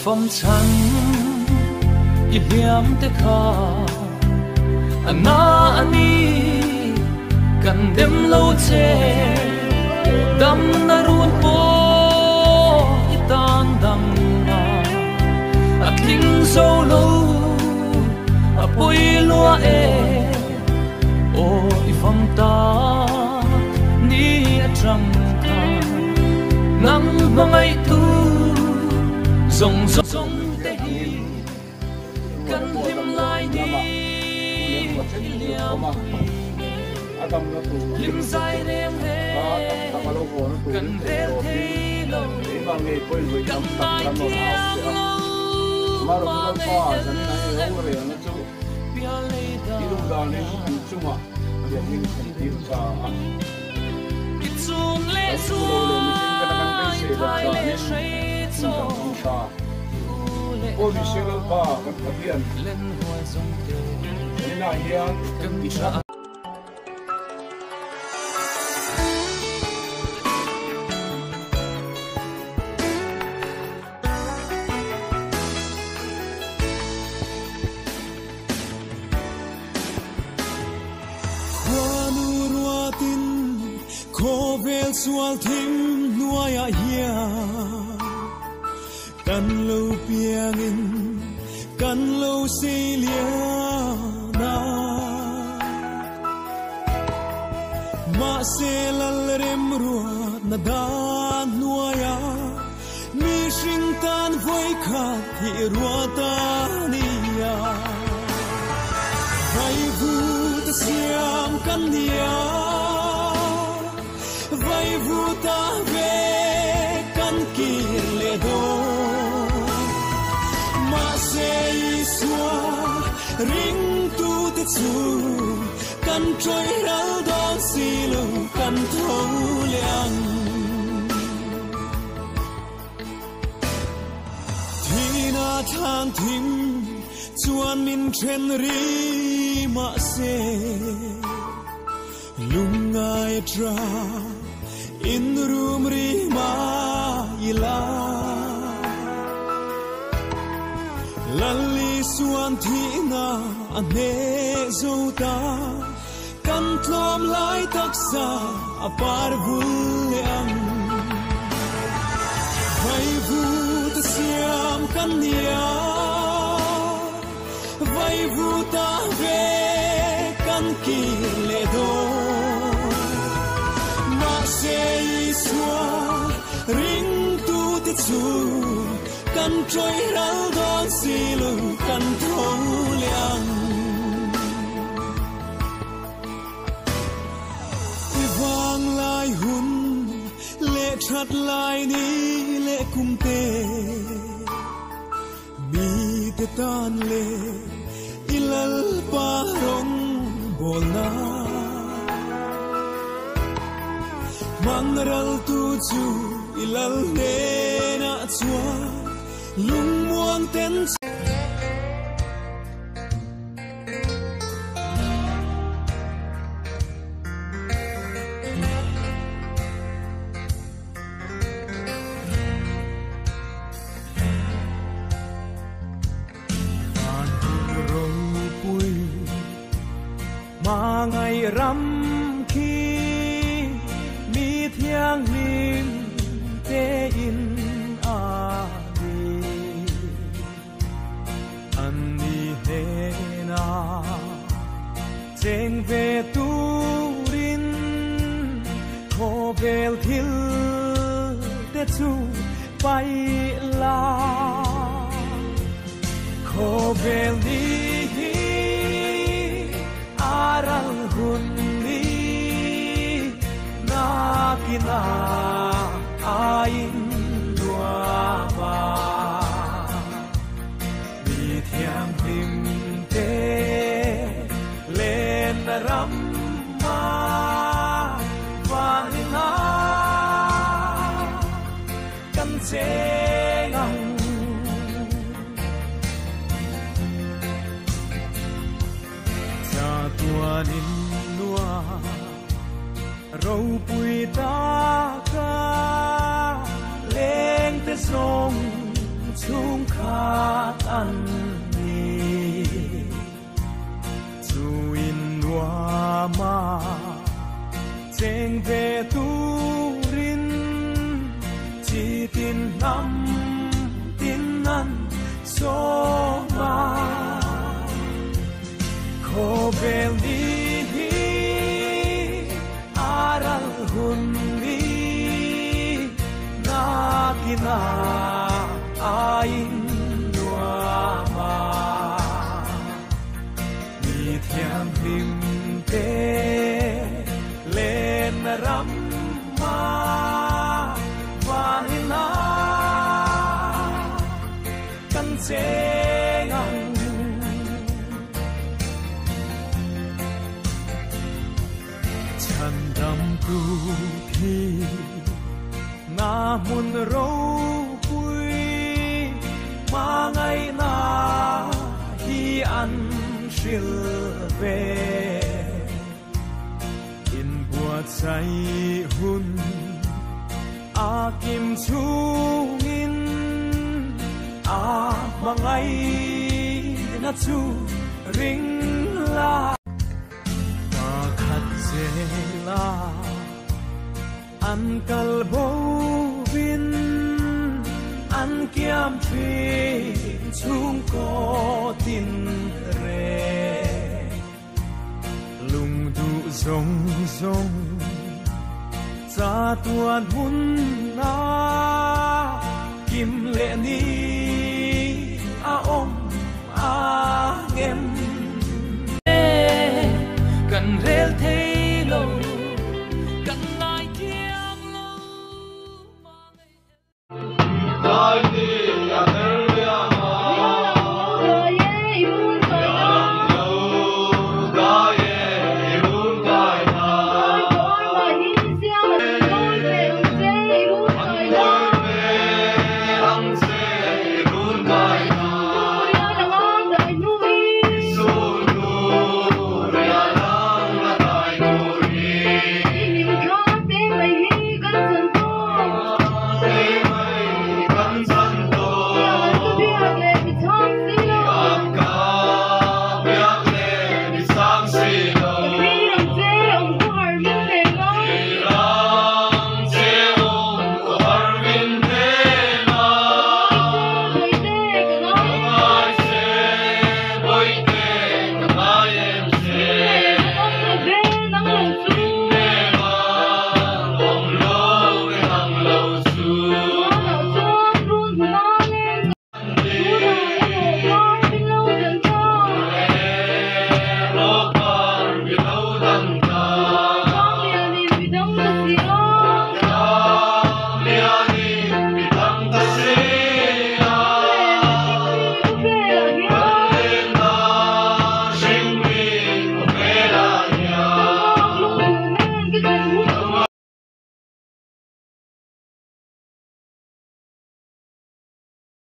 phong trần y hiểm te kha ana ani kan dem lo che dam na run po itang dang na atling solo apoi lo e o ifam ta ni atang ka nang mangai tu zong zong te hi kan him lai ni liam lim sai rem he kan ver the lo kan mai tiang lo ma pa san na e ho re na chu pia le da ilu da ne han chu ma ya ni kan ti sa chung le su kai le shei cho ô đi xe lên ba con phát hiện lên hoa sông tê thế là hiền cần đi xa sual thim nuaya hia kan lo piangin kan lo selia na ma selal rem ruat na dan nuaya mi sing tan voi kha thi ruata nia vai vu ta siam kan nia vai vuta ve kan kirle do ma se iswa ring tu te chu kan troi ral don silo kan thâu liang thina thang thim chuan min then ri ma se lungai tra in room ri ma ila lalli suan thina ane zota kan tlom lai taksa apar vuliang vai vu ta siam kan nia vai vu ta ve kan kirle do se iswa ring tu te chu kan troi ral don silu kan thâu liang vang lai hun le that lai ni le kum te mi te tan le ilal pa rong bolna mangral tu chu ilal ne na chua lung muang ten ma ngày rằm khi mi thiang lim te in a ni an ni he na cheng ve tu rin kho bel thil te chu pai la kho bel ni aral hun ni na kina ain dua ba mi thiang lim te len ram ma van na kan che ngang tuanin nua râu pui ta ca lên te sông chung khát ăn ni chu in hoa ma cheng về tu rin chỉ tin năm tin ăn so ma ko beli aral hunni na kina ain noa ma ni thiam him te lên ram ma vanina kan che ngang chan dam tu thi na mun ro pui ma ngày na hi an shil ve in bua chai hun a kim chung in a mangai na chu ring la ta khat zela an kal bo vin an kiam phi chung ko tin re lung du zong zong za tuan hun na kim lệ ni a om a ngem cần rel thế